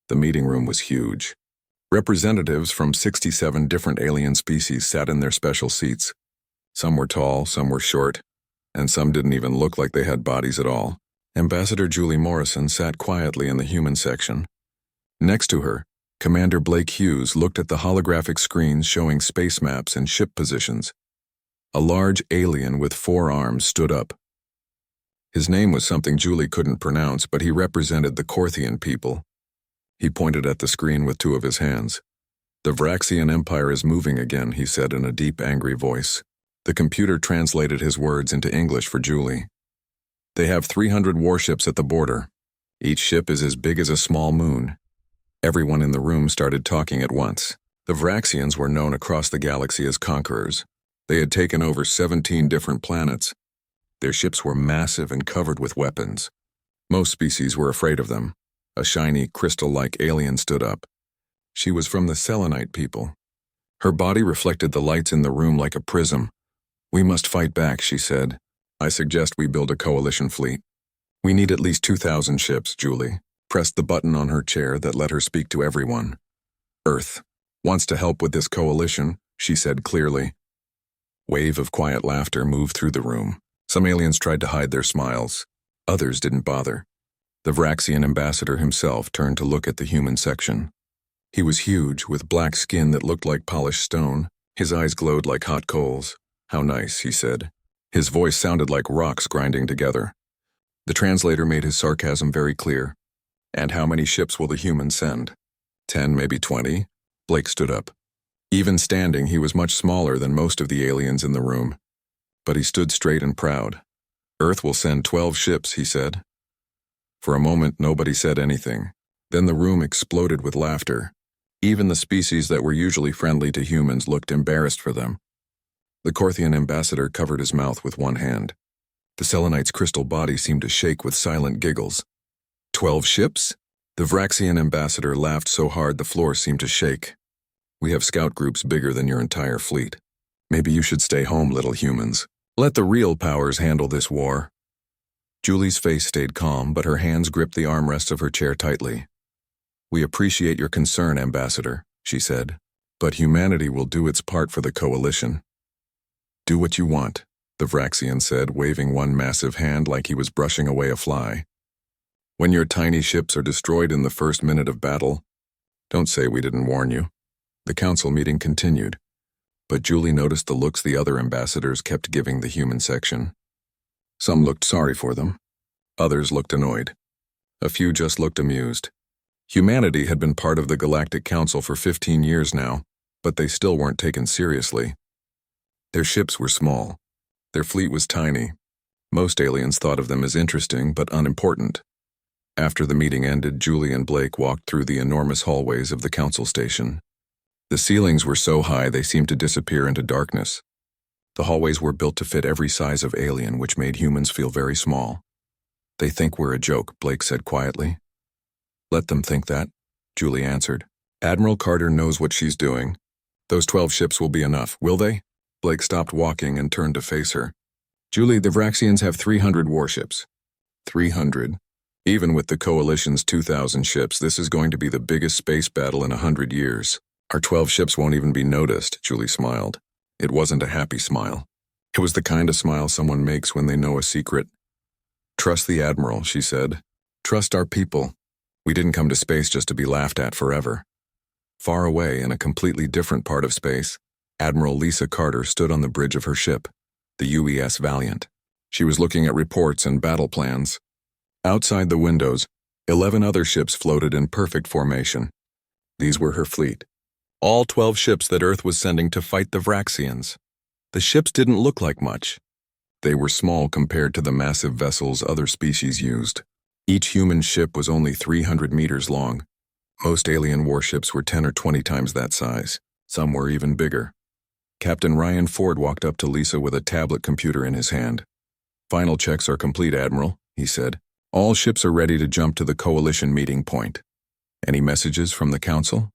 The meeting room was huge. Representatives from 67 different alien species sat in their special seats. Some were tall, some were short, and some didn't even look like they had bodies at all. Ambassador Julie Morrison sat quietly in the human section. Next to her, Commander Blake Hughes looked at the holographic screens showing space maps and ship positions. A large alien with 4 arms stood up. His name was something Julie couldn't pronounce, but he represented the Korthian people. He pointed at the screen with 2 of his hands. "The Vraxian Empire is moving again," he said in a deep, angry voice. The computer translated his words into English for Julie. "They have 300 warships at the border. Each ship is as big as a small moon." Everyone in the room started talking at once. The Vraxians were known across the galaxy as conquerors. They had taken over 17 different planets. Their ships were massive and covered with weapons. Most species were afraid of them. A shiny, crystal-like alien stood up. She was from the Selenite people. Her body reflected the lights in the room like a prism. "We must fight back," she said. "I suggest we build a coalition fleet. We need at least 2,000 ships." Julie pressed the button on her chair that let her speak to everyone. "Earth wants to help with this coalition," she said clearly. Wave of quiet laughter moved through the room. Some aliens tried to hide their smiles. Others didn't bother. The Vraxian ambassador himself turned to look at the human section. He was huge, with black skin that looked like polished stone. His eyes glowed like hot coals. "How nice," he said. His voice sounded like rocks grinding together. The translator made his sarcasm very clear. "And how many ships will the humans send?" 10, maybe 20. Blake stood up. Even standing, he was much smaller than most of the aliens in the room. But he stood straight and proud. "Earth will send 12 ships," he said. For a moment, nobody said anything. Then the room exploded with laughter. Even the species that were usually friendly to humans looked embarrassed for them. The Korthian ambassador covered his mouth with one hand. The Selenite's crystal body seemed to shake with silent giggles. 12 ships? The Vraxian ambassador laughed so hard the floor seemed to shake. "We have scout groups bigger than your entire fleet. Maybe you should stay home, little humans. Let the real powers handle this war." Julie's face stayed calm, but her hands gripped the armrests of her chair tightly. "We appreciate your concern, Ambassador," she said, "but humanity will do its part for the coalition." "Do what you want," the Vraxian said, waving one massive hand like he was brushing away a fly. "When your tiny ships are destroyed in the first minute of battle, don't say we didn't warn you." The council meeting continued, but Julie noticed the looks the other ambassadors kept giving the human section. Some looked sorry for them. Others looked annoyed. A few just looked amused. Humanity had been part of the Galactic Council for 15 years now, but they still weren't taken seriously. Their ships were small. Their fleet was tiny. Most aliens thought of them as interesting but unimportant. After the meeting ended, Julie and Blake walked through the enormous hallways of the council station. The ceilings were so high they seemed to disappear into darkness. The hallways were built to fit every size of alien, which made humans feel very small. "They think we're a joke," Blake said quietly. "Let them think that," Julie answered. "Admiral Carter knows what she's doing. Those 12 ships will be enough, will they?" Blake stopped walking and turned to face her. "Julie, the Vraxians have 300 warships." 300. Even with the Coalition's 2,000 ships, this is going to be the biggest space battle in 100 years. "Our 12 ships won't even be noticed," Julie smiled. It wasn't a happy smile. It was the kind of smile someone makes when they know a secret. "Trust the Admiral," she said. "Trust our people. We didn't come to space just to be laughed at forever." Far away, in a completely different part of space, Admiral Lisa Carter stood on the bridge of her ship, the UES Valiant. She was looking at reports and battle plans. Outside the windows, 11 other ships floated in perfect formation. These were her fleet. All 12 ships that Earth was sending to fight the Vraxians. The ships didn't look like much. They were small compared to the massive vessels other species used. Each human ship was only 300 meters long. Most alien warships were 10 or 20 times that size. Some were even bigger. Captain Ryan Ford walked up to Lisa with a tablet computer in his hand. "Final checks are complete, Admiral," he said. "All ships are ready to jump to the Coalition meeting point." "Any messages from the Council?"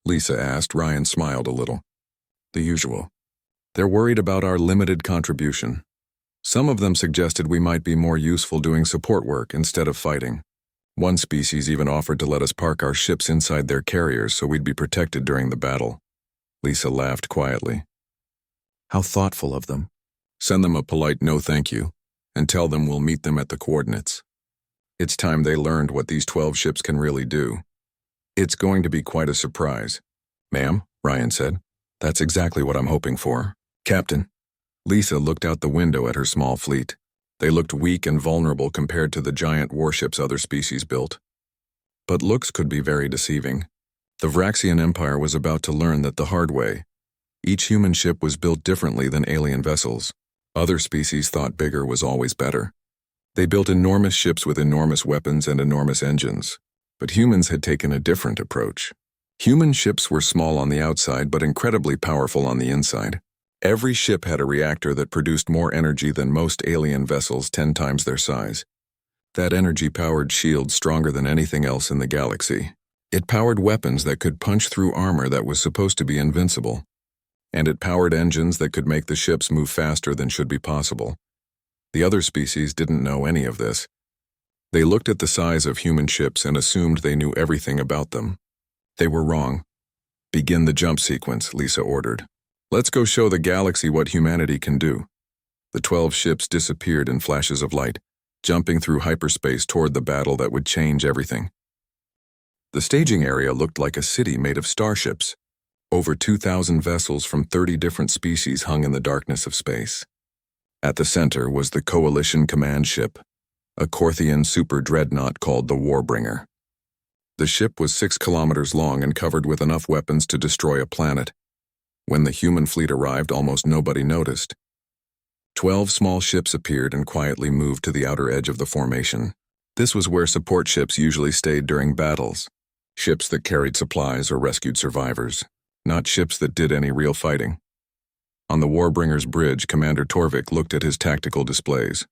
Lisa asked. Ryan smiled a little. "The usual. They're worried about our limited contribution. Some of them suggested we might be more useful doing support work instead of fighting." One species even offered to let us park our ships inside their carriers so we'd be protected during the battle. Lisa laughed quietly. How thoughtful of them. Send them a polite no thank you, and tell them we'll meet them at the coordinates. It's time they learned what these 12 ships can really do. It's going to be quite a surprise. Ma'am, Ryan said. That's exactly what I'm hoping for. Captain. Lisa looked out the window at her small fleet. They looked weak and vulnerable compared to the giant warships other species built. But looks could be very deceiving. The Vraxian Empire was about to learn that the hard way. Each human ship was built differently than alien vessels. Other species thought bigger was always better. They built enormous ships with enormous weapons and enormous engines. But humans had taken a different approach. Human ships were small on the outside but incredibly powerful on the inside. Every ship had a reactor that produced more energy than most alien vessels 10 times their size. That energy powered shields stronger than anything else in the galaxy. It powered weapons that could punch through armor that was supposed to be invincible. And it powered engines that could make the ships move faster than should be possible. The other species didn't know any of this. They looked at the size of human ships and assumed they knew everything about them. They were wrong. Begin the jump sequence, Lisa ordered. Let's go show the galaxy what humanity can do. The 12 ships disappeared in flashes of light, jumping through hyperspace toward the battle that would change everything. The staging area looked like a city made of starships. Over 2,000 vessels from 30 different species hung in the darkness of space. At the center was the Coalition command ship, a Korthian super dreadnought called the Warbringer. The ship was 6 kilometers long and covered with enough weapons to destroy a planet. When the human fleet arrived, almost nobody noticed. 12 small ships appeared and quietly moved to the outer edge of the formation. This was where support ships usually stayed during battles. Ships that carried supplies or rescued survivors, not ships that did any real fighting. On the Warbringer's bridge, Commander Torvik looked at his tactical displays.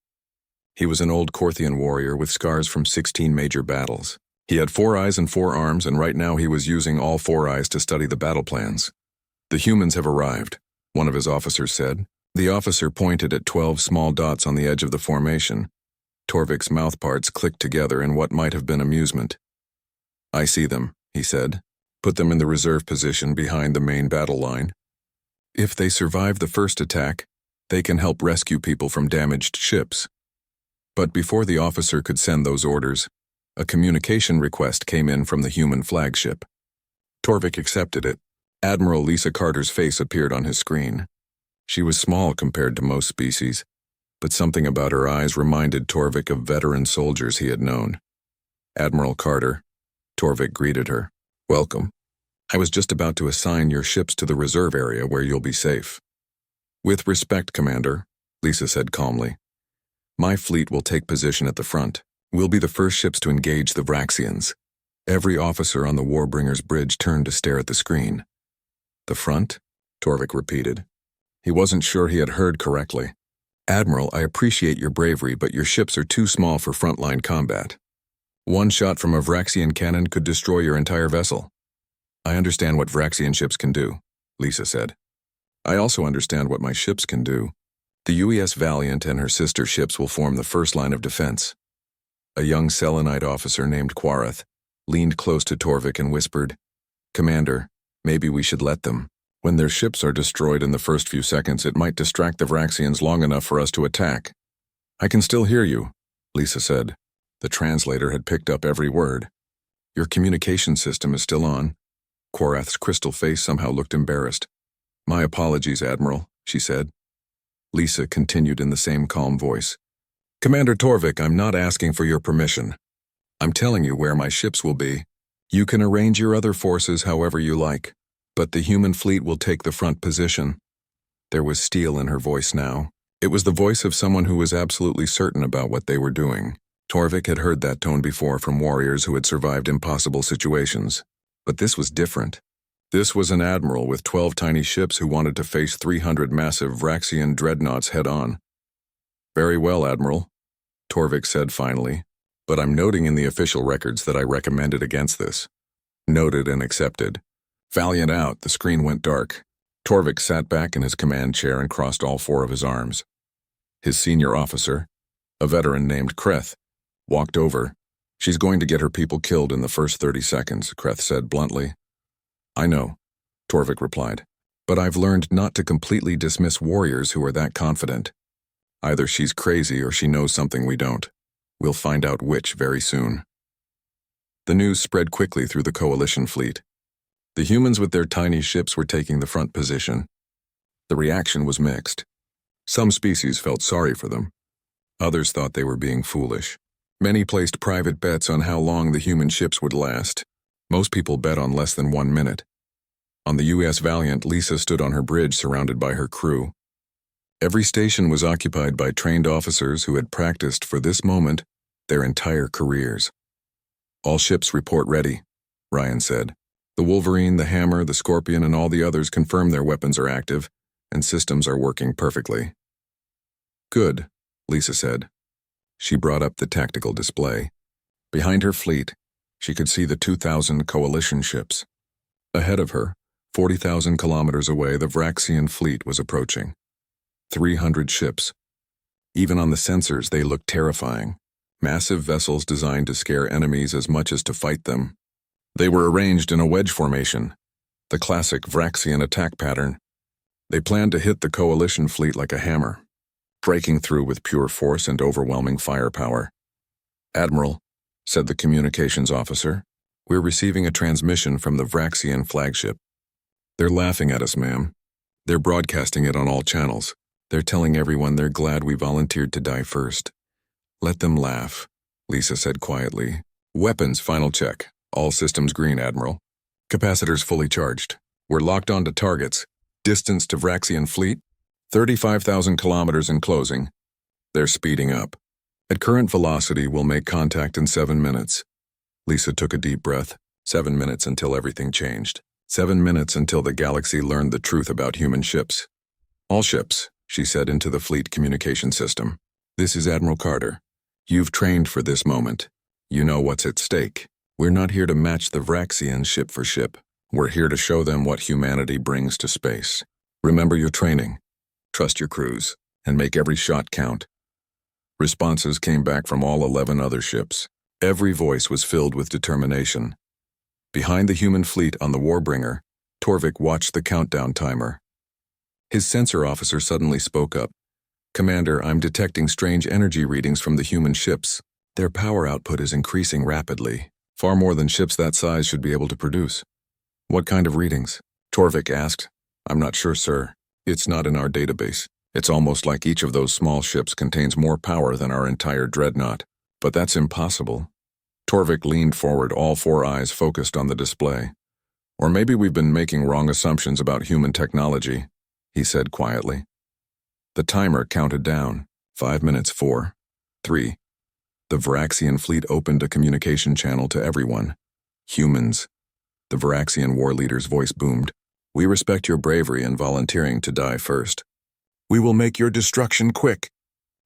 He was an old Korthian warrior with scars from 16 major battles. He had 4 eyes and 4 arms, and right now he was using all 4 eyes to study the battle plans. The humans have arrived, one of his officers said. The officer pointed at 12 small dots on the edge of the formation. Torvik's mouth parts clicked together in what might have been amusement. I see them, he said. Put them in the reserve position behind the main battle line. If they survive the first attack, they can help rescue people from damaged ships. But before the officer could send those orders, a communication request came in from the human flagship. Torvik accepted it. Admiral Lisa Carter's face appeared on his screen. She was small compared to most species, but something about her eyes reminded Torvik of veteran soldiers he had known. Admiral Carter, Torvik greeted her. Welcome. I was just about to assign your ships to the reserve area where you'll be safe. With respect, Commander, Lisa said calmly. My fleet will take position at the front. We'll be the first ships to engage the Vraxians. Every officer on the Warbringer's bridge turned to stare at the screen. The front? Torvik repeated. He wasn't sure he had heard correctly. Admiral, I appreciate your bravery, but your ships are too small for frontline combat. One shot from a Vraxian cannon could destroy your entire vessel. I understand what Vraxian ships can do, Lisa said. I also understand what my ships can do. The UES Valiant and her sister ships will form the first line of defense. A young Selenite officer named Quarath leaned close to Torvik and whispered, Commander, maybe we should let them. When their ships are destroyed in the first few seconds, it might distract the Vraxians long enough for us to attack. I can still hear you, Lisa said. The translator had picked up every word. Your communication system is still on. Quarath's crystal face somehow looked embarrassed. My apologies, Admiral, she said. Lisa continued in the same calm voice. Commander Torvik, I'm not asking for your permission. I'm telling you where my ships will be. You can arrange your other forces however you like, but the human fleet will take the front position. There was steel in her voice now. It was the voice of someone who was absolutely certain about what they were doing. Torvik had heard that tone before from warriors who had survived impossible situations. But this was different. This was an admiral with 12 tiny ships who wanted to face 300 massive Vraxian dreadnoughts head-on. Very well, Admiral, Torvik said finally, but I'm noting in the official records that I recommended against this. Noted and accepted. Valiant out, the screen went dark. Torvik sat back in his command chair and crossed all 4 of his arms. His senior officer, a veteran named Kreth, walked over, She's going to get her people killed in the first 30 seconds, Kreth said bluntly. I know, Torvik replied, but I've learned not to completely dismiss warriors who are that confident. Either she's crazy or she knows something we don't. We'll find out which very soon. The news spread quickly through the coalition fleet. The humans with their tiny ships were taking the front position. The reaction was mixed. Some species felt sorry for them. Others thought they were being foolish. Many placed private bets on how long the human ships would last. Most people bet on less than 1 minute. On the U.S. Valiant, Lisa stood on her bridge surrounded by her crew. Every station was occupied by trained officers who had practiced for this moment their entire careers. All ships report ready, Ryan said. The Wolverine, the Hammer, the Scorpion, and all the others confirm their weapons are active, and systems are working perfectly. Good, Lisa said. She brought up the tactical display. Behind her fleet, she could see the 2,000 coalition ships. Ahead of her, 40,000 kilometers away, the Vraxian fleet was approaching. 300 ships. Even on the sensors, they looked terrifying. Massive vessels designed to scare enemies as much as to fight them. They were arranged in a wedge formation, the classic Vraxian attack pattern. They planned to hit the coalition fleet like a hammer, breaking through with pure force and overwhelming firepower. Admiral, said the communications officer, we're receiving a transmission from the Vraxian flagship. They're laughing at us, ma'am. They're broadcasting it on all channels. They're telling everyone they're glad we volunteered to die first. Let them laugh, Lisa said quietly. Weapons, final check. All systems green, Admiral. Capacitors fully charged. We're locked onto targets. Distance to Vraxian fleet? 35,000 kilometers in closing. They're speeding up. At current velocity, we'll make contact in 7 minutes. Lisa took a deep breath. 7 minutes until everything changed. 7 minutes until the galaxy learned the truth about human ships. All ships, she said into the fleet communication system. This is Admiral Carter. You've trained for this moment. You know what's at stake. We're not here to match the Vraxians ship for ship. We're here to show them what humanity brings to space. Remember your training. Trust your crews, and make every shot count. Responses came back from all 11 other ships. Every voice was filled with determination. Behind the human fleet on the Warbringer, Torvik watched the countdown timer. His sensor officer suddenly spoke up. Commander, I'm detecting strange energy readings from the human ships. Their power output is increasing rapidly, far more than ships that size should be able to produce. What kind of readings? Torvik asked. I'm not sure, sir. It's not in our database. It's almost like each of those small ships contains more power than our entire dreadnought. But that's impossible. Torvik leaned forward, all 4 eyes focused on the display. Or maybe we've been making wrong assumptions about human technology, he said quietly. The timer counted down. 5 minutes, 4, 3. The Vraxian fleet opened a communication channel to everyone. Humans. The Vraxian war leader's voice boomed. We respect your bravery in volunteering to die first. We will make your destruction quick.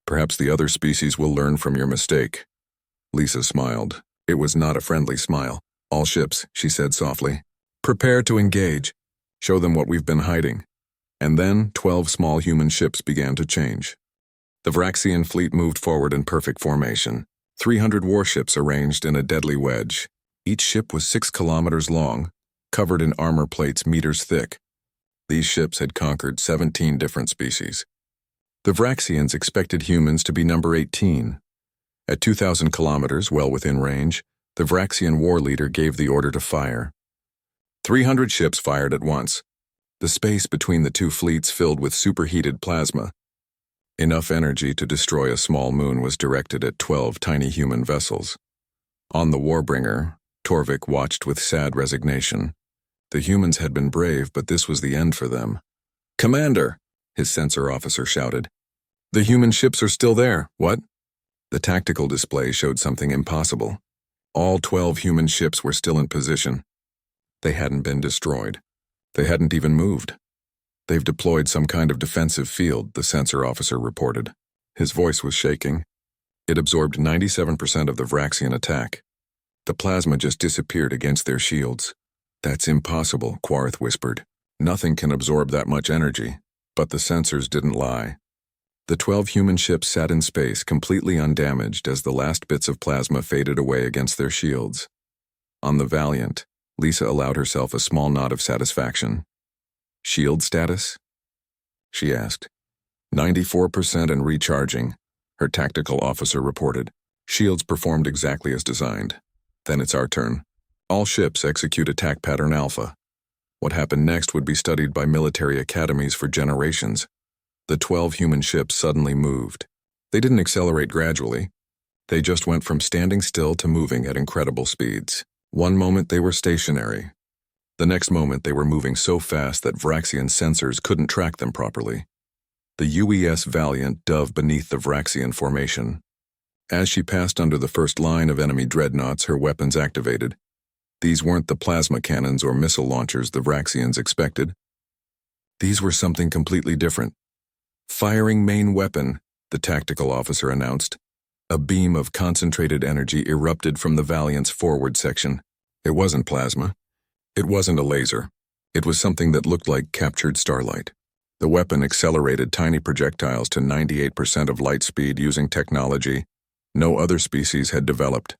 Perhaps the other species will learn from your mistake. Lisa smiled. It was not a friendly smile. All ships, she said softly. Prepare to engage. Show them what we've been hiding. And then 12 small human ships began to change. The Vraxian fleet moved forward in perfect formation. 300 warships arranged in a deadly wedge. Each ship was 6 kilometers long, covered in armor plates meters thick. These ships had conquered 17 different species. The Vraxians expected humans to be number 18. At 2,000 kilometers, well within range, the Vraxian war leader gave the order to fire. 300 ships fired at once. The space between the two fleets filled with superheated plasma. Enough energy to destroy a small moon was directed at 12 tiny human vessels. On the Warbringer, Torvik watched with sad resignation. The humans had been brave, but this was the end for them. Commander, his sensor officer shouted. The human ships are still there. What? The tactical display showed something impossible. All 12 human ships were still in position. They hadn't been destroyed. They hadn't even moved. They've deployed some kind of defensive field, the sensor officer reported. His voice was shaking. It absorbed 97% of the Vraxian attack. The plasma just disappeared against their shields. That's impossible, Quarth whispered. Nothing can absorb that much energy. But the sensors didn't lie. The 12 human ships sat in space, completely undamaged as the last bits of plasma faded away against their shields. On the Valiant, Lisa allowed herself a small nod of satisfaction. "Shield status?" she asked. 94% and recharging, her tactical officer reported. "Shields performed exactly as designed. Then it's our turn. All ships execute attack pattern Alpha. What happened next would be studied by military academies for generations." The 12 human ships suddenly moved. They didn't accelerate gradually. They just went from standing still to moving at incredible speeds. One moment they were stationary. The next moment they were moving so fast that Vraxian sensors couldn't track them properly. The UES Valiant dove beneath the Vraxian formation. As she passed under the first line of enemy dreadnoughts, her weapons activated. These weren't the plasma cannons or missile launchers the Vraxians expected. These were something completely different. "Firing main weapon," the tactical officer announced. A beam of concentrated energy erupted from the Valiant's forward section. It wasn't plasma. It wasn't a laser. It was something that looked like captured starlight. The weapon accelerated tiny projectiles to 98% of light speed using technology no other species had developed.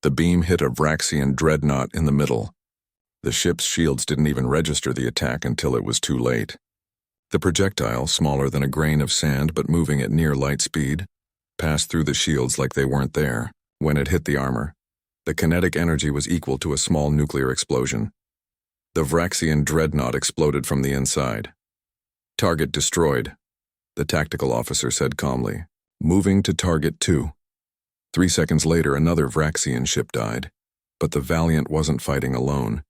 The beam hit a Vraxian dreadnought in the middle. The ship's shields didn't even register the attack until it was too late. The projectile, smaller than a grain of sand but moving at near light speed, passed through the shields like they weren't there. When it hit the armor, the kinetic energy was equal to a small nuclear explosion. The Vraxian dreadnought exploded from the inside. "Target destroyed," the tactical officer said calmly. "Moving to target 2. 3 seconds later, another Vraxian ship died. But the Valiant wasn't fighting alone.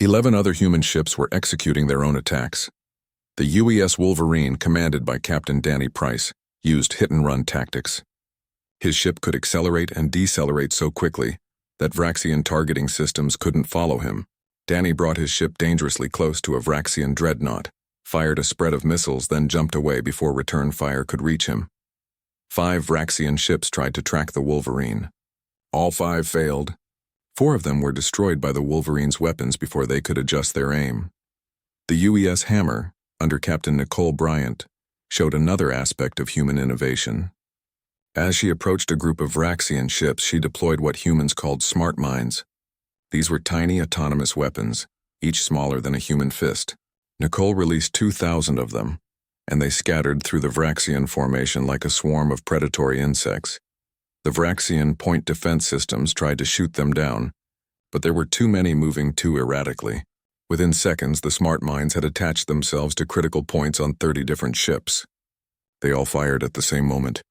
11 other human ships were executing their own attacks. The UES Wolverine, commanded by Captain Danny Price, used hit-and-run tactics. His ship could accelerate and decelerate so quickly that Vraxian targeting systems couldn't follow him. Danny brought his ship dangerously close to a Vraxian dreadnought, fired a spread of missiles, then jumped away before return fire could reach him. 5 Vraxian ships tried to track the Wolverine. All 5 failed. 4 of them were destroyed by the Wolverine's weapons before they could adjust their aim. The UES Hammer, under Captain Nicole Bryant, showed another aspect of human innovation. As she approached a group of Vraxian ships, she deployed what humans called smart mines. These were tiny autonomous weapons, each smaller than a human fist. Nicole released 2,000 of them, and they scattered through the Vraxian formation like a swarm of predatory insects. The Vraxian point defense systems tried to shoot them down, but there were too many moving too erratically. Within seconds, the smart mines had attached themselves to critical points on 30 different ships. They all fired at the same moment.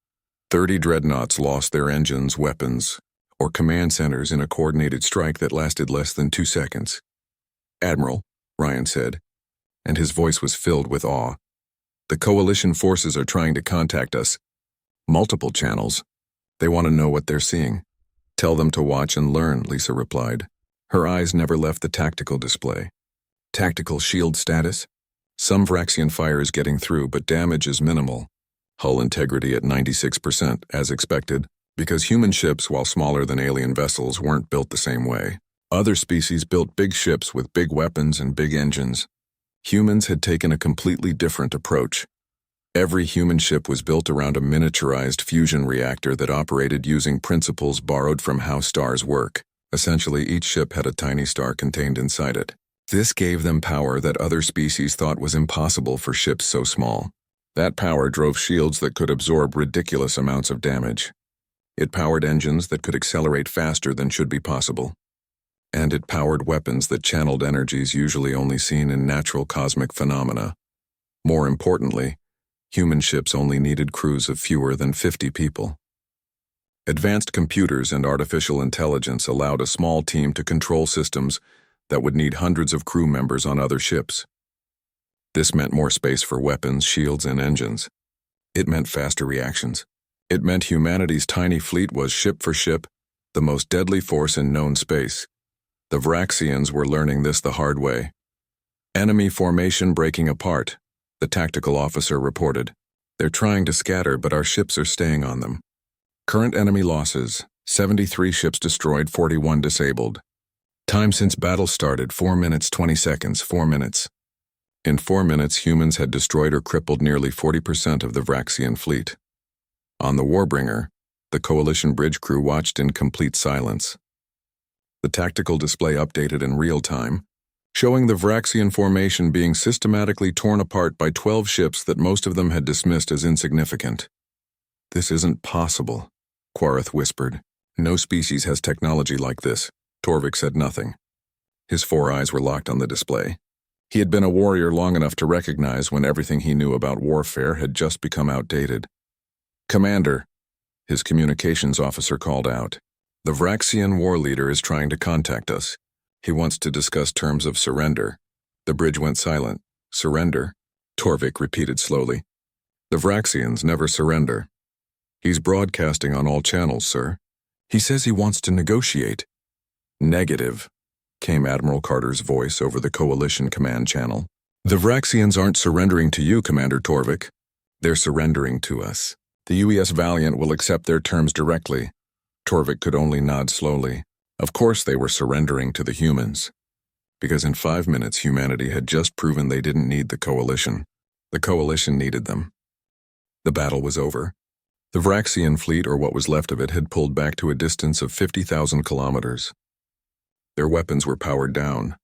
30 dreadnoughts lost their engines, weapons, or command centers in a coordinated strike that lasted less than 2 seconds. "Admiral," Ryan said, and his voice was filled with awe. "The coalition forces are trying to contact us. Multiple channels. They want to know what they're seeing." "Tell them to watch and learn," Lisa replied. Her eyes never left the tactical display. "Tactical shield status? Some Vraxian fire is getting through, but damage is minimal. Hull integrity at 96%, as expected, because human ships, while smaller than alien vessels, weren't built the same way. Other species built big ships with big weapons and big engines. Humans had taken a completely different approach. Every human ship was built around a miniaturized fusion reactor that operated using principles borrowed from how stars work. Essentially, each ship had a tiny star contained inside it. This gave them power that other species thought was impossible for ships so small. That power drove shields that could absorb ridiculous amounts of damage. It powered engines that could accelerate faster than should be possible. And it powered weapons that channeled energies usually only seen in natural cosmic phenomena. More importantly, human ships only needed crews of fewer than 50 people. Advanced computers and artificial intelligence allowed a small team to control systems that would need hundreds of crew members on other ships. This meant more space for weapons, shields, and engines. It meant faster reactions. It meant humanity's tiny fleet was, ship for ship, the most deadly force in known space. The Vraxians were learning this the hard way. "Enemy formation breaking apart," the tactical officer reported. "They're trying to scatter, but our ships are staying on them. Current enemy losses, 73 ships destroyed, 41 disabled. Time since battle started, 4 minutes 20 seconds, 4 minutes. In 4 minutes, humans had destroyed or crippled nearly 40% of the Vraxian fleet. On the Warbringer, the Coalition bridge crew watched in complete silence. The tactical display updated in real time, showing the Vraxian formation being systematically torn apart by 12 ships that most of them had dismissed as insignificant. "This isn't possible," Quarith whispered. "No species has technology like this." Torvik said nothing. His 4 eyes were locked on the display. He had been a warrior long enough to recognize when everything he knew about warfare had just become outdated. "Commander," his communications officer called out. "The Vraxian war leader is trying to contact us. He wants to discuss terms of surrender." The bridge went silent. "Surrender?" Torvik repeated slowly. "The Vraxians never surrender." "He's broadcasting on all channels, sir. He says he wants to negotiate." "Negative," came Admiral Carter's voice over the Coalition command channel. "The Vraxians aren't surrendering to you, Commander Torvik. They're surrendering to us. The UES Valiant will accept their terms directly." Torvik could only nod slowly. Of course they were surrendering to the humans. Because in 5 minutes humanity had just proven they didn't need the Coalition. The Coalition needed them. The battle was over. The Vraxian fleet, or what was left of it, had pulled back to a distance of 50,000 kilometers. Their weapons were powered down.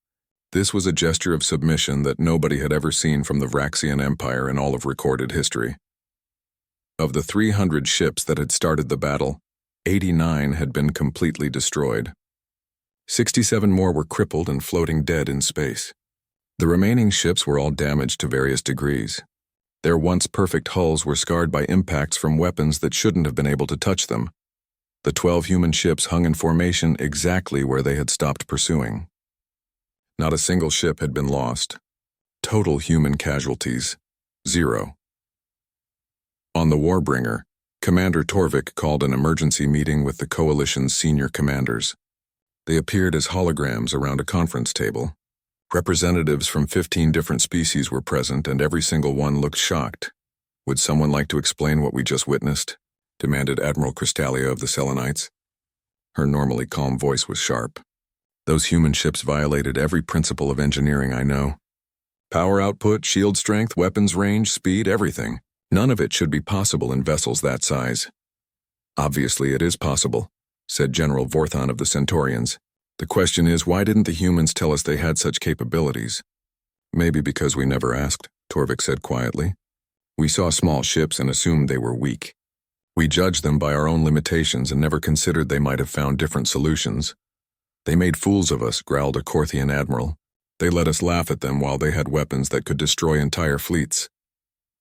This was a gesture of submission that nobody had ever seen from the Vraxian Empire in all of recorded history. Of the 300 ships that had started the battle, 89 had been completely destroyed. 67 more were crippled and floating dead in space. The remaining ships were all damaged to various degrees. Their once perfect hulls were scarred by impacts from weapons that shouldn't have been able to touch them. The 12 human ships hung in formation exactly where they had stopped pursuing. Not a single ship had been lost. Total human casualties, 0. On the Warbringer, Commander Torvik called an emergency meeting with the Coalition's senior commanders. They appeared as holograms around a conference table. Representatives from 15 different species were present, and every single one looked shocked. "Would someone like to explain what we just witnessed?" demanded Admiral Crystalia of the Selenites. Her normally calm voice was sharp. "Those human ships violated every principle of engineering I know. Power output, shield strength, weapons range, speed, everything. None of it should be possible in vessels that size." "Obviously it is possible," said General Vorthon of the Centaurians. "The question is, why didn't the humans tell us they had such capabilities?" "Maybe because we never asked," Torvik said quietly. "We saw small ships and assumed they were weak. We judged them by our own limitations and never considered they might have found different solutions. They made fools of us," growled a Korthian admiral. "They let us laugh at them while they had weapons that could destroy entire fleets."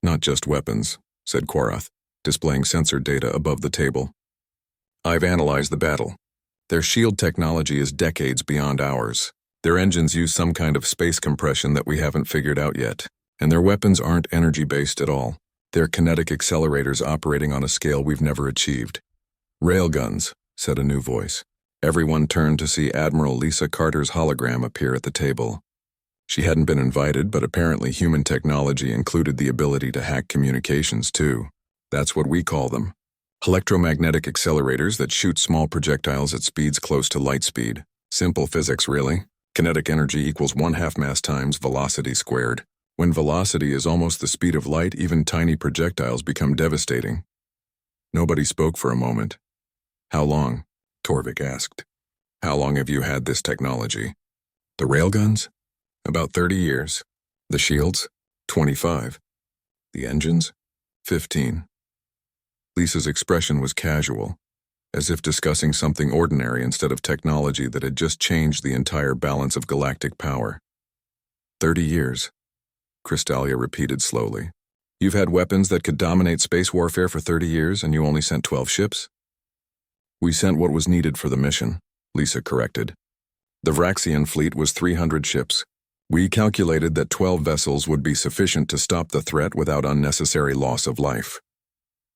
"Not just weapons," said Quarath, displaying sensor data above the table. "I've analyzed the battle. Their shield technology is decades beyond ours. Their engines use some kind of space compression that we haven't figured out yet. And their weapons aren't energy-based at all. They're kinetic accelerators operating on a scale we've never achieved." "Railguns," said a new voice. Everyone turned to see Admiral Lisa Carter's hologram appear at the table. She hadn't been invited, but apparently human technology included the ability to hack communications too. "That's what we call them. Electromagnetic accelerators that shoot small projectiles at speeds close to light speed. Simple physics, really. Kinetic energy equals 1/2 mass times velocity squared. When velocity is almost the speed of light, even tiny projectiles become devastating." Nobody spoke for a moment. "How long?" Torvik asked. "How long have you had this technology?" "The railguns? About 30 years. The shields? 25. The engines? 15. Lisa's expression was casual, as if discussing something ordinary instead of technology that had just changed the entire balance of galactic power. 30 years, Crystalia repeated slowly. "You've had weapons that could dominate space warfare for 30 years, and you only sent 12 ships?" "We sent what was needed for the mission," Lisa corrected. "The Vraxian fleet was 300 ships. We calculated that 12 vessels would be sufficient to stop the threat without unnecessary loss of life."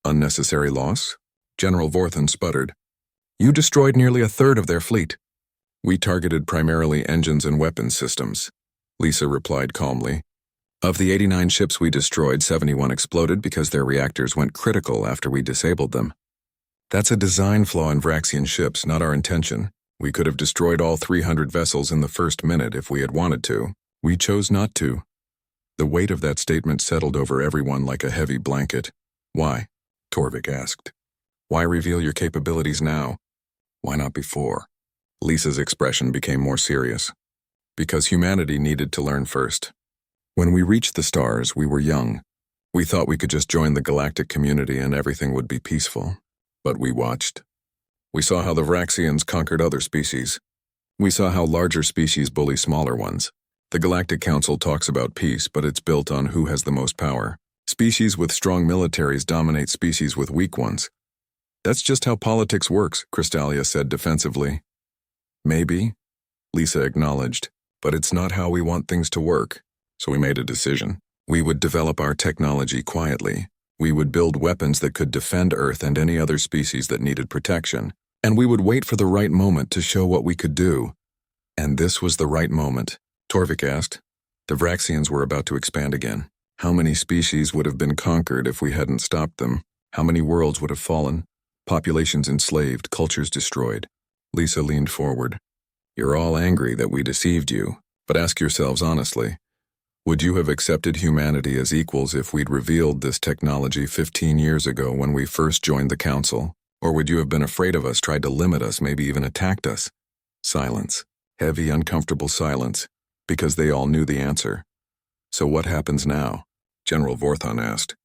"Unnecessary loss?" General Vorthon sputtered. "You destroyed nearly a third of their fleet." "We targeted primarily engines and weapons systems," Lisa replied calmly. "Of the 89 ships we destroyed, 71 exploded because their reactors went critical after we disabled them. That's a design flaw in Vraxian ships, not our intention. We could have destroyed all 300 vessels in the first minute if we had wanted to. We chose not to." The weight of that statement settled over everyone like a heavy blanket. Why? Torvik asked. Why reveal your capabilities now? Why not before? Lisa's expression became more serious. Because humanity needed to learn first. When we reached the stars, we were young. We thought we could just join the galactic community and everything would be peaceful. But we watched. We saw how the Vraxians conquered other species. We saw how larger species bully smaller ones. The Galactic Council talks about peace, but it's built on who has the most power. Species with strong militaries dominate species with weak ones. That's just how politics works, Crystalia said defensively. Maybe, Lisa acknowledged, but it's not how we want things to work. So we made a decision. We would develop our technology quietly. We would build weapons that could defend Earth and any other species that needed protection. And we would wait for the right moment to show what we could do. And this was the right moment. Torvik asked. The Vraxians were about to expand again. How many species would have been conquered if we hadn't stopped them? How many worlds would have fallen? Populations enslaved, cultures destroyed. Lisa leaned forward. You're all angry that we deceived you, but ask yourselves honestly. Would you have accepted humanity as equals if we'd revealed this technology 15 years ago when we first joined the Council? Or would you have been afraid of us, tried to limit us, maybe even attacked us? Silence. Heavy, uncomfortable silence, because they all knew the answer. So what happens now? General Vorthon asked.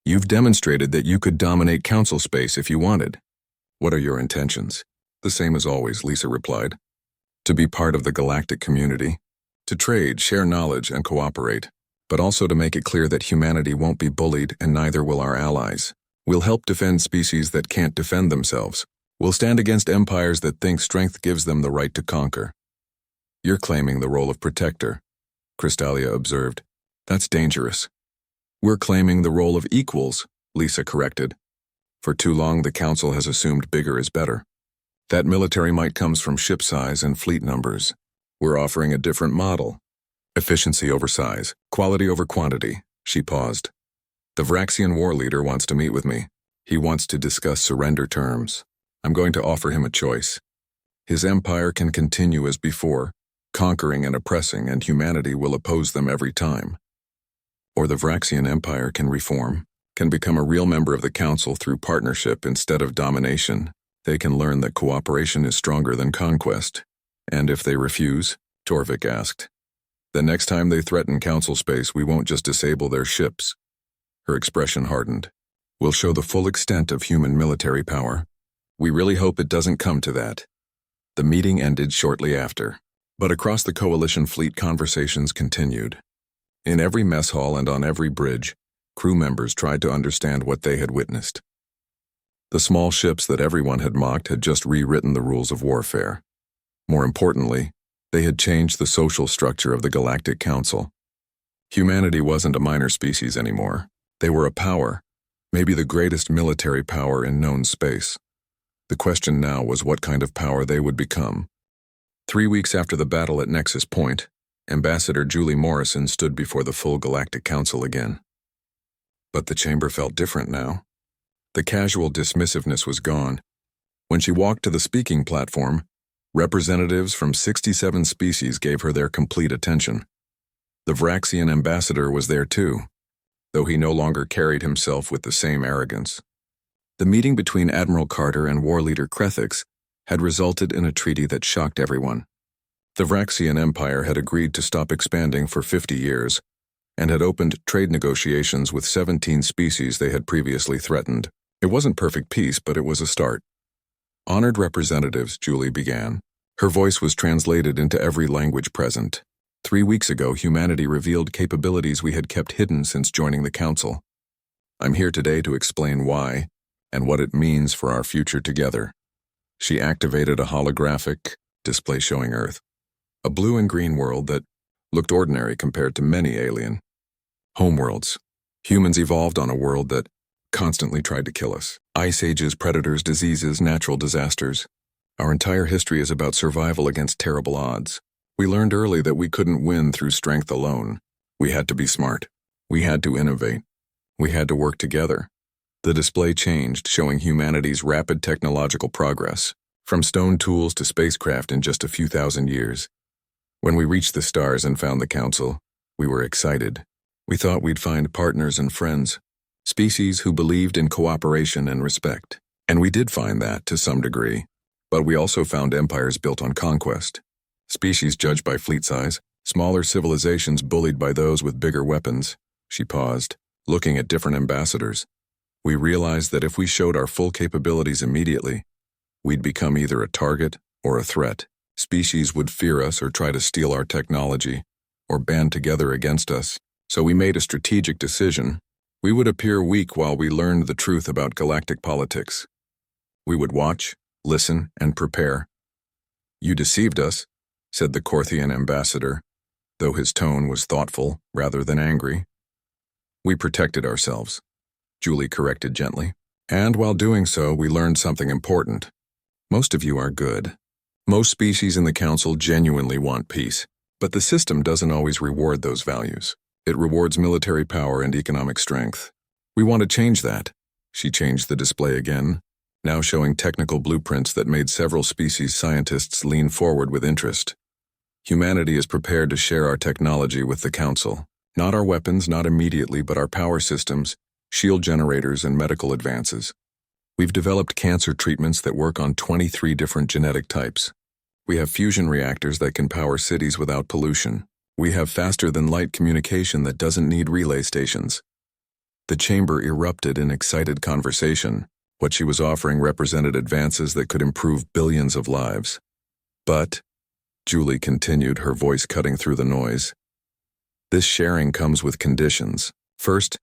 You've demonstrated that you could dominate Council space if you wanted. What are your intentions? The same as always, Lisa replied. To be part of the galactic community. To trade, share knowledge, and cooperate. But also to make it clear that humanity won't be bullied and neither will our allies. We'll help defend species that can't defend themselves. We'll stand against empires that think strength gives them the right to conquer. You're claiming the role of protector, Crystalia observed. That's dangerous. We're claiming the role of equals, Lisa corrected. For too long, the Council has assumed bigger is better. That military might comes from ship size and fleet numbers. We're offering a different model. Efficiency over size, quality over quantity. She paused. The Vraxian war leader wants to meet with me. He wants to discuss surrender terms. I'm going to offer him a choice. His empire can continue as before, conquering and oppressing, and humanity will oppose them every time. Or the Vraxian Empire can reform, can become a real member of the Council through partnership instead of domination. They can learn that cooperation is stronger than conquest. And if they refuse, Torvik asked, the next time they threaten Council space, we won't just disable their ships. Her expression hardened. We'll show the full extent of human military power. We really hope it doesn't come to that. The meeting ended shortly after. But across the Coalition fleet, conversations continued. In every mess hall and on every bridge, crew members tried to understand what they had witnessed. The small ships that everyone had mocked had just rewritten the rules of warfare. More importantly, they had changed the social structure of the Galactic Council. Humanity wasn't a minor species anymore. They were a power, maybe the greatest military power in known space. The question now was what kind of power they would become. 3 weeks after the battle at Nexus Point, Ambassador Julie Morrison stood before the full Galactic Council again. But the chamber felt different now. The casual dismissiveness was gone. When she walked to the speaking platform, representatives from 67 species gave her their complete attention. The Vraxian ambassador was there too, though he no longer carried himself with the same arrogance. The meeting between Admiral Carter and war leader Krethix had resulted in a treaty that shocked everyone. The Vraxian Empire had agreed to stop expanding for 50 years and had opened trade negotiations with 17 species they had previously threatened. It wasn't perfect peace, but it was a start. Honored representatives, Julie began. Her voice was translated into every language present. 3 weeks ago, humanity revealed capabilities we had kept hidden since joining the Council. I'm here today to explain why and what it means for our future together. She activated a holographic display showing Earth, a blue and green world that looked ordinary compared to many alien homeworlds. Humans evolved on a world that constantly tried to kill us. Ice ages, predators, diseases, natural disasters. Our entire history is about survival against terrible odds. We learned early that we couldn't win through strength alone. We had to be smart. We had to innovate. We had to work together. The display changed, showing humanity's rapid technological progress, from stone tools to spacecraft in just a few thousand years. When we reached the stars and found the Council, we were excited. We thought we'd find partners and friends, species who believed in cooperation and respect. And we did find that to some degree. But we also found empires built on conquest, species judged by fleet size, smaller civilizations bullied by those with bigger weapons. She paused, looking at different ambassadors. We realized that if we showed our full capabilities immediately, we'd become either a target or a threat. Species would fear us or try to steal our technology, or band together against us. So we made a strategic decision. We would appear weak while we learned the truth about galactic politics. We would watch, listen, and prepare. You deceived us, said the Corthian ambassador, though his tone was thoughtful rather than angry. We protected ourselves, Julie corrected gently. And while doing so, we learned something important. Most of you are good. Most species in the Council genuinely want peace, but the system doesn't always reward those values. It rewards military power and economic strength. We want to change that. She changed the display again, now showing technical blueprints that made several species scientists lean forward with interest. Humanity is prepared to share our technology with the Council. Not our weapons, not immediately, but our power systems, shield generators, and medical advances. We've developed cancer treatments that work on 23 different genetic types. We have fusion reactors that can power cities without pollution. We have faster-than-light communication that doesn't need relay stations. The chamber erupted in excited conversation. What she was offering represented advances that could improve billions of lives. But, Julie continued, her voice cutting through the noise, this sharing comes with conditions. First,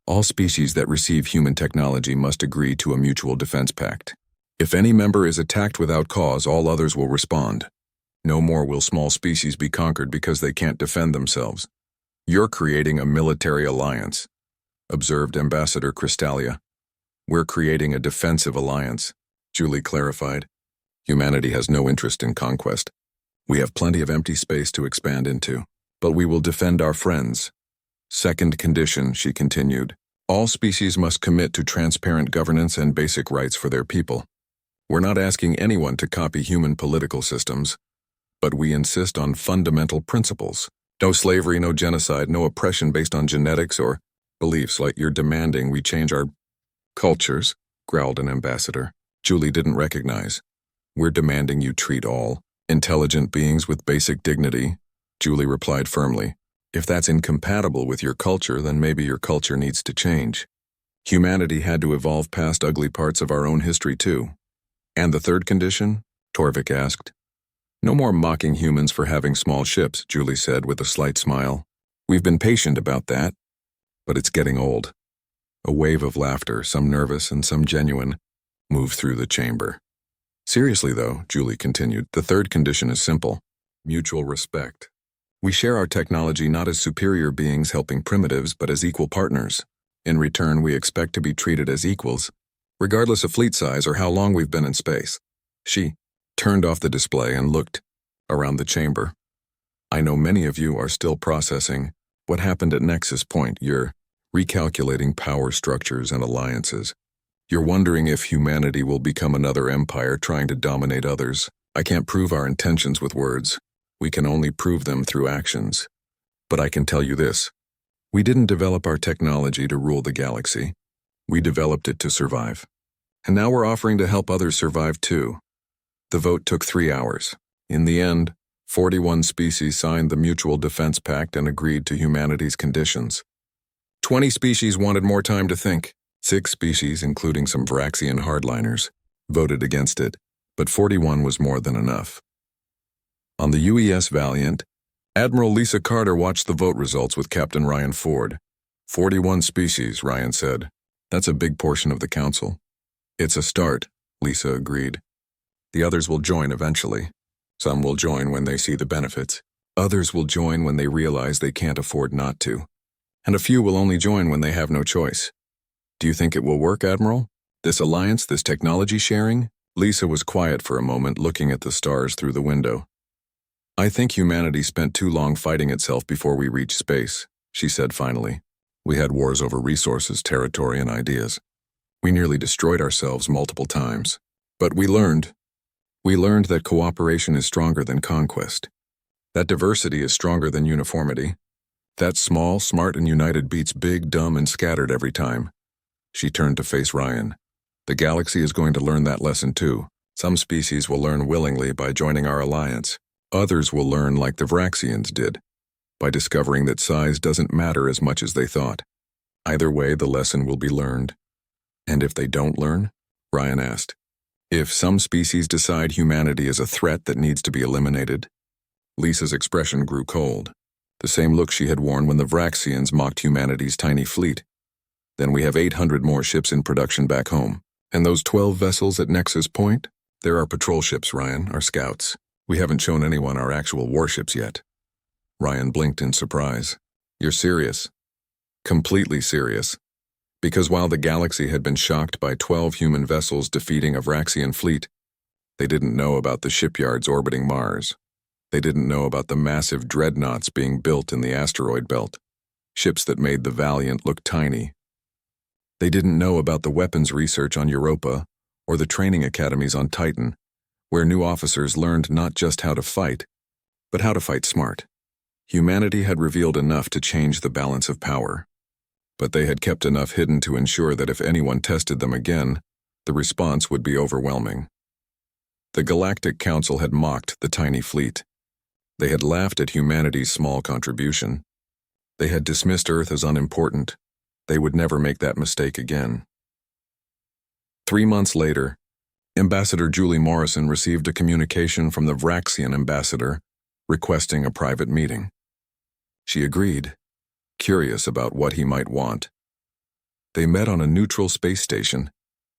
all species that receive human technology must agree to a mutual defense pact. If any member is attacked without cause, all others will respond. No more will small species be conquered because they can't defend themselves. You're creating a military alliance, observed Ambassador Crystalia. We're creating a defensive alliance, Julie clarified. Humanity has no interest in conquest. We have plenty of empty space to expand into, but we will defend our friends. Second condition, she continued, all species must commit to transparent governance and basic rights for their people. We're not asking anyone to copy human political systems, but we insist on fundamental principles. No slavery, no genocide, no oppression based on genetics or beliefs like you're demanding we change our cultures, growled an ambassador. Julie didn't recognize. We're demanding you treat all intelligent beings with basic dignity, Julie replied firmly. If that's incompatible with your culture, then maybe your culture needs to change. Humanity had to evolve past ugly parts of our own history too. And the third condition? Torvik asked. No more mocking humans for having small ships, Julie said with a slight smile. We've been patient about that, but it's getting old. A wave of laughter, some nervous and some genuine, moved through the chamber. Seriously though, Julie continued, the third condition is simple. Mutual respect. We share our technology not as superior beings helping primitives, but as equal partners. In return, we expect to be treated as equals, regardless of fleet size or how long we've been in space. She turned off the display and looked around the chamber. I know many of you are still processing what happened at Nexus Point. You're recalculating power structures and alliances. You're wondering if humanity will become another empire trying to dominate others. I can't prove our intentions with words. We can only prove them through actions. But I can tell you this. We didn't develop our technology to rule the galaxy. We developed it to survive. And now we're offering to help others survive too. The vote took 3 hours. In the end, 41 species signed the Mutual Defense Pact and agreed to humanity's conditions. 20 species wanted more time to think. 6 species, including some Vraxian hardliners, voted against it, but 41 was more than enough. On the UES Valiant, Admiral Lisa Carter watched the vote results with Captain Ryan Ford. 41 species, Ryan said. That's a big portion of the council. It's a start, Lisa agreed. The others will join eventually. Some will join when they see the benefits. Others will join when they realize they can't afford not to. And a few will only join when they have no choice. Do you think it will work, Admiral? This alliance, this technology sharing? Lisa was quiet for a moment, looking at the stars through the window. I think humanity spent too long fighting itself before we reached space, she said finally. We had wars over resources, territory, and ideas. We nearly destroyed ourselves multiple times. But we learned. We learned that cooperation is stronger than conquest. That diversity is stronger than uniformity. That small, smart, and united beats big, dumb, and scattered every time. She turned to face Ryan. The galaxy is going to learn that lesson too. Some species will learn willingly by joining our alliance. Others will learn like the Vraxians did, by discovering that size doesn't matter as much as they thought. Either way, the lesson will be learned. And if they don't learn? Ryan asked. If some species decide humanity is a threat that needs to be eliminated? Lisa's expression grew cold. The same look she had worn when the Vraxians mocked humanity's tiny fleet. Then we have 800 more ships in production back home. And those 12 vessels at Nexus Point? They're our patrol ships, Ryan, our scouts. We haven't shown anyone our actual warships yet. Ryan blinked in surprise. You're serious? Completely serious. Because while the galaxy had been shocked by 12 human vessels defeating a Vraxian fleet, they didn't know about the shipyards orbiting Mars. They didn't know about the massive dreadnoughts being built in the asteroid belt, ships that made the Valiant look tiny. They didn't know about the weapons research on Europa or the training academies on Titan, where new officers learned not just how to fight, but how to fight smart. Humanity had revealed enough to change the balance of power, but they had kept enough hidden to ensure that if anyone tested them again, the response would be overwhelming. The Galactic Council had mocked the tiny fleet. They had laughed at humanity's small contribution. They had dismissed Earth as unimportant. They would never make that mistake again. 3 months later, Ambassador Julie Morrison received a communication from the Vraxian ambassador requesting a private meeting. She agreed, curious about what he might want. They met on a neutral space station,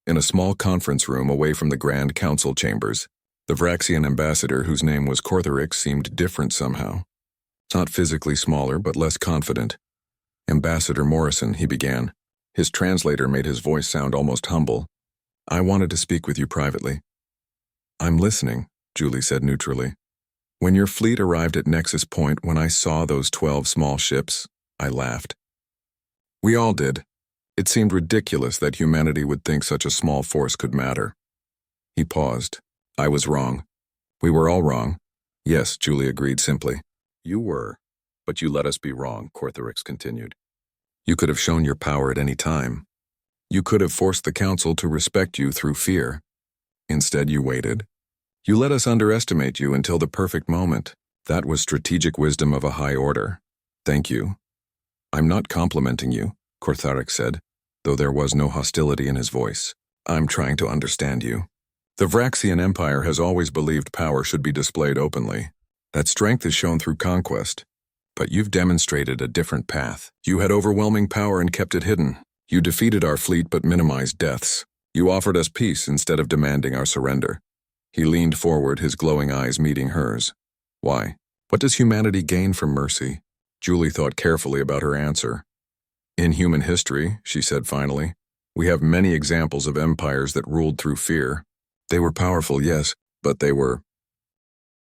in a small conference room away from the Grand Council chambers. The Vraxian ambassador, whose name was Kortharix, seemed different somehow. Not physically smaller, but less confident. Ambassador Morrison, he began. His translator made his voice sound almost humble. I wanted to speak with you privately. I'm listening, Julie said neutrally. When your fleet arrived at Nexus Point, when I saw those 12 small ships, I laughed. We all did. It seemed ridiculous that humanity would think such a small force could matter. He paused. I was wrong. We were all wrong. Yes, Julie agreed simply. You were. But you let us be wrong, Kortharix continued. You could have shown your power at any time. You could have forced the Council to respect you through fear. Instead, you waited. You let us underestimate you until the perfect moment. That was strategic wisdom of a high order. Thank you. I'm not complimenting you, Kortharix said, though there was no hostility in his voice. I'm trying to understand you. The Vraxian Empire has always believed power should be displayed openly. That strength is shown through conquest. But you've demonstrated a different path. You had overwhelming power and kept it hidden. You defeated our fleet but minimized deaths. You offered us peace instead of demanding our surrender. He leaned forward, his glowing eyes meeting hers. Why? What does humanity gain from mercy? Julie thought carefully about her answer. In human history, she said finally, we have many examples of empires that ruled through fear. They were powerful, yes, but they were